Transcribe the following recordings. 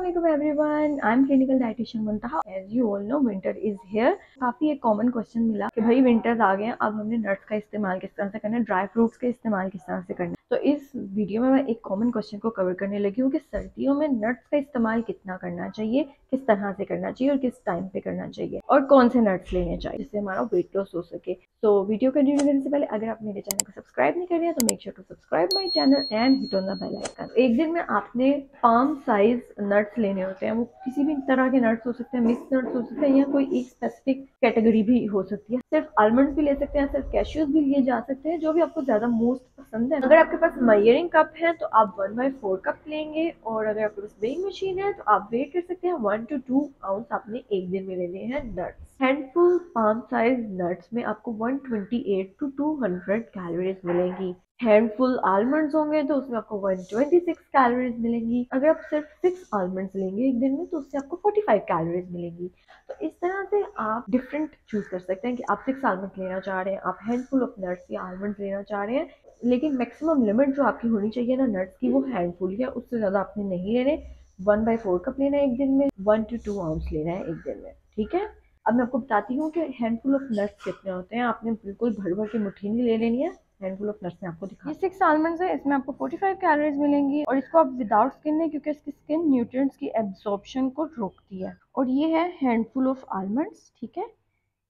Assalamualaikum everyone. I'm clinical dietitian Muntaha. As you all know, winter is here. काफी एक common question मिला कि भाई विंटर्स आ गए हैं, अब हमने नट्स का इस्तेमाल किस तरह से करना है, ड्राई फ्रूट्स का इस्तेमाल किस तरह से करना है। तो इस वीडियो में मैं एक कॉमन क्वेश्चन को कवर करने लगी हूँ कि सर्दियों में नट्स का इस्तेमाल कितना करना चाहिए, किस तरह से करना चाहिए और किस टाइम पे करना चाहिए और कौन से नट्स लेने चाहिए जिससे हमारा वेट लॉस हो सके। तो वीडियो कंटिन्यू करने से पहले अगर आप मेरे चैनल को सब्सक्राइब नहीं कर रहे हैं तो make sure to subscribe my channel and hit on the bell icon. एक दिन में आपने पाम साइज नट्स लेने होते हैं। वो किसी भी तरह के नट्स हो सकते हैं, मिक्स नट्स हो सकते हैं या कोई एक स्पेसिफिक कैटेगरी भी हो सकती है। सिर्फ आलमंड्स भी ले सकते हैं, सिर्फ कैश्यूज भी लिए जा सकते हैं, जो भी आपको ज्यादा मोस्ट पसंद है। अगर आपके पास मेजरिंग कप है तो आप 1/4 कप लेंगे और अगर आपके पास वेइंग मशीन है तो आप वेट कर सकते हैं 1 to 2 आउंस आपने एक दिन में लेने हैं nuts. Handful palm size nuts में आपको 128 to 200 कैलोरीज मिलेंगी। हैंडफुल आलमंड्स होंगे तो उसमें आपको 126 कैलोरीज मिलेंगी। अगर आप सिर्फ 6 आलमंड्स लेंगे एक दिन में तो उससे आपको 45 कैलोरीज मिलेंगी। तो इस तरह से आप डिफरेंट चूज कर सकते हैं कि आप 6 आलमंड्स लेना चाह रहे हैं, आप हैंडफुल ऑफ नट्स या आलमंड्स लेना चाह रहे हैं, लेकिन मैक्सिमम लिमिट जो आपकी होनी चाहिए ना नट्स की, वो हैंडफुल है, उससे ज्यादा आपने नहीं लेने। 1/4 कप लेना है एक दिन में, 1 to 2 आउंस लेना है एक दिन में, ठीक है। अब मैं आपको बताती हूँ कि हैंडफुल ऑफ नट्स कितने होते हैं। आपने बिल्कुल भर भर के मुट्ठी नहीं ले लेनी है। हैंडफुल ऑफ नट्स में आपको दिखा, ये 6 आलमंड्स है, इसमें आपको 45 कैलोरीज मिलेंगी और इसको आप विदाउट स्किन लें क्योंकि इसकी स्किन न्यूट्रिएंट्स की एब्जॉर्प्शन को रोकती है। और ये है हैंडफुल ऑफ आलमंड्स, ठीक है।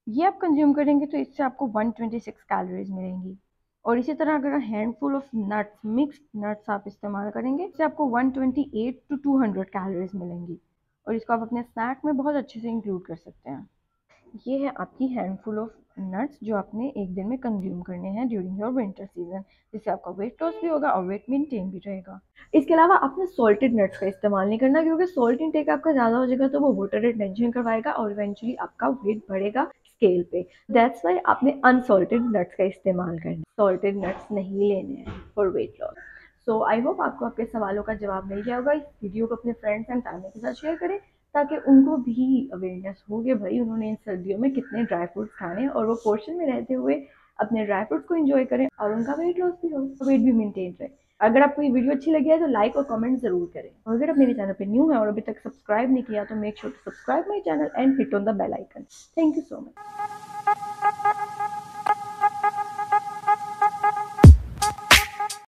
ये आप कंज्यूम करेंगे तो इससे आपको 126 कैलोरीज मिलेंगी। और इसी तरह अगर handful of nuts, mixed nuts आप इस्तेमाल करेंगे इससे आपको 128 to 200 कैलोरीज मिलेंगी और इसको आप अपने स्नैक में बहुत अच्छे से इंक्लूड कर सकते हैं। ये है आपकी हैंडफुल ऑफ नट्स जो आपने एक दिन में कंज्यूम करने हैं ड्यूरिंग योर विंटर सीजन, जिससे आपका वेट लॉस भी होगा और वेट मेंटेन भी रहेगा। इसके अलावा आपने सॉल्टेड नट्स का इस्तेमाल नहीं करना क्योंकि सॉल्ट इंटेक आपका ज़्यादा हो जाएगा तो वो वाटर रिटेंशन करवाएगा और इवेंचुअली आपका वेट बढ़ेगा स्केल पे। दैट्स वाई आपने अनसॉल्टेड नट्स का इस्तेमाल करना, सॉल्टेड नट्स नहीं लेने हैं for weight loss. So I hope आपको आपके सवालों का जवाब मिल गया होगा। इस वीडियो को अपने फ्रेंड्स एंड फैमिली के साथ शेयर करें ताकि उनको भी अवेयरनेस हो कि भाई उन्होंने इन सर्दियों में कितने ड्राई फ्रूट्स खाने हैं और वो पोर्शन में रहते हुए अपने ड्राई फ्रूट्स को एंजॉय करें और उनका वेट लॉस भी हो, वेट भी मेंटेन रहे। अगर आपको ये वीडियो अच्छी लगी है तो लाइक और कमेंट जरूर करें और अगर आप मेरे चैनल पे न्यू है और अभी तक सब्सक्राइब नहीं किया तो make sure to subscribe my channel and hit on the bell icon. Thank you so much.